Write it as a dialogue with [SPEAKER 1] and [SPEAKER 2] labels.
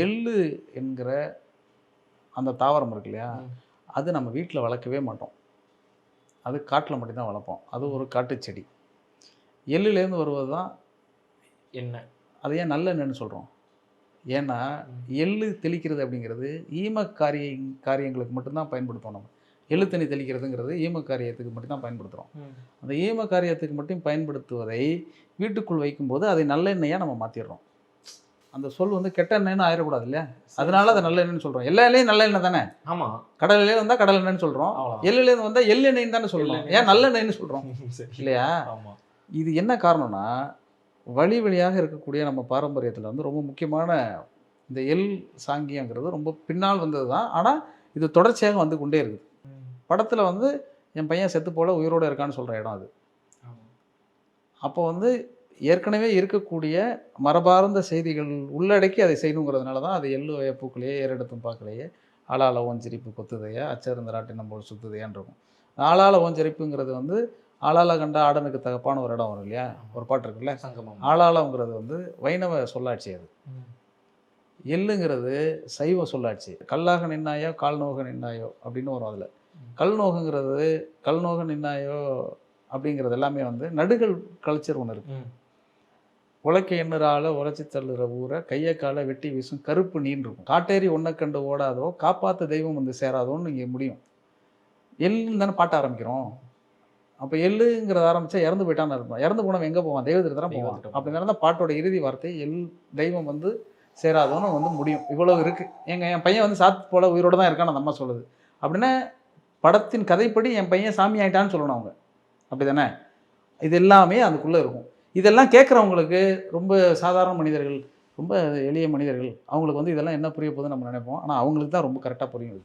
[SPEAKER 1] எள்ளு என்கிற அந்த தாவரம் இருக்கு இல்லையா, அது நம்ம வீட்டில் வளர்க்கவே மாட்டோம். அது காட்டில் மட்டும்தான் வளர்ப்போம். அது ஒரு காட்டு செடி. எள்ளுலேருந்து வருவது தான்
[SPEAKER 2] எண்ணெய்.
[SPEAKER 1] அது ஏன் நல்லெண்ணெய்ன்னு சொல்கிறோம். ஏன்னா எள்ளு தெளிக்கிறது அப்படிங்கிறது காரியங்களுக்கு மட்டும்தான் பயன்படுத்துவோம் நம்ம. எள்ளு தண்ணி தெளிக்கிறதுங்கிறது ஈம காரியத்துக்கு மட்டும்தான் பயன்படுத்துகிறோம். அந்த ஈம காரியத்துக்கு மட்டும் பயன்படுத்துவதை வீட்டுக்குள் வைக்கும்போது அதை நல்லெண்ணெயாக நம்ம மாற்றிடுறோம். அந்த சொல் வந்து கெட்ட எண்ணெய்னு ஆயிடக்கூடாது இல்லையா, அதனால அதை நல்லெண்ணெய்னு சொல்கிறோம். எல்லா எண்ணெயும் நல்ல எண்ணெய் தானே.
[SPEAKER 2] ஆமாம்.
[SPEAKER 1] கடலையிலே வந்தால் கடல் எண்ணெய்னு சொல்கிறோம், எள்ளுலேருந்து வந்தால் எள் எண்ணெய்னு தானே சொல்கிறோம். ஏன் நல்லெண்ணெய்னு சொல்கிறோம் இல்லையா? இது என்ன காரணம்னா, வழி வழியாக இருக்கக்கூடிய நம்ம பாரம்பரியத்தில் வந்து ரொம்ப முக்கியமான இந்த எள் சாங்கியங்கிறது ரொம்ப பின்னால் வந்தது தான். ஆனால் இது தொடர்ச்சியாக வந்து கொண்டே இருக்குது. படத்தில் வந்து என் பையன் செத்து போல உயிரோடு இருக்கான்னு சொல்கிற இடம் அது. அப்போ வந்து ஏற்கனவே இருக்கக்கூடிய மரபார்ந்த செய்திகள் உள்ளடக்கி அதை செய்யணுங்கிறதுனால தான் அது எள்ளு வயப்பூக்களையே ஏறெடுத்தும் பார்க்கலையே ஆளாள ஓஞ்சரிப்பு கொத்துதையா அச்சருந்த ராட்டினம் போல் சுத்துதையான் இருக்கும். ஆளாள ஓஞ்சரிப்புங்கிறது வந்து ஆளாள கண்ட ஆடனுக்கு தகப்பான ஒரு இடம் வரும் இல்லையா, ஒரு பாட்டு இருக்குல்ல சங்கமம். ஆளாளங்கிறது வந்து வைணவ சொல்லாட்சி. அது எள்ளுங்கிறது சைவ சொல்லாட்சி. கல்லாக நின்னாயோ கால் நோக நின்னாயோ அப்படின்னு வரும். அதில் கல் நோகுங்கிறது கல் நோக நின்னாயோ அப்படிங்கிறது எல்லாமே வந்து நடுகள் கல்ச்சர் ஒன்று இருக்குது. உலக்க எண்ணூறால உழைச்சி தள்ளுற ஊரை கையை காலை வெட்டி வீசும் கருப்பு நீர் இருக்கும். காட்டேரி ஒன்றை கண்டு ஓடாதோ காப்பாற்ற தெய்வம் வந்து சேராதோன்னு இங்கே முடியும். எள்ளுன்னு தானே பாட்ட ஆரம்பிக்கிறோம். அப்போ எள்ளுங்கிறத ஆரம்பித்தா இறந்து போயிட்டான்னு இருக்கும். இறந்து போனவன் எங்கே போவான்? தெய்வத்துக்கு தானே போவான். அப்படிங்கிறத பாட்டோட இறுதி வார்த்தை எள் தெய்வம் வந்து சேராதோன்னு வந்து முடியும். இவ்வளோ இருக்குது. என் பையன் வந்து சாத்து போல உயிரோடு தான் இருக்கான்னு அந்த அம்மா சொல்லுது. அப்படின்னா படத்தின் கதைப்படி என் பையன் சாமி ஆகிட்டான்னு சொல்லணும் அவங்க. அப்படி தானே? இது எல்லாமே அதுக்குள்ளே இருக்கும். இதெல்லாம் கேட்குறவங்களுக்கு ரொம்ப சாதாரண மனிதர்கள், ரொம்ப எளிய மனிதர்கள், அவங்களுக்கு வந்து இதெல்லாம் என்ன புரிய போகுதுன்னு நம்ம நினைப்போம். ஆனால் அவங்களுக்கு தான் ரொம்ப கரெக்டாக புரியும்.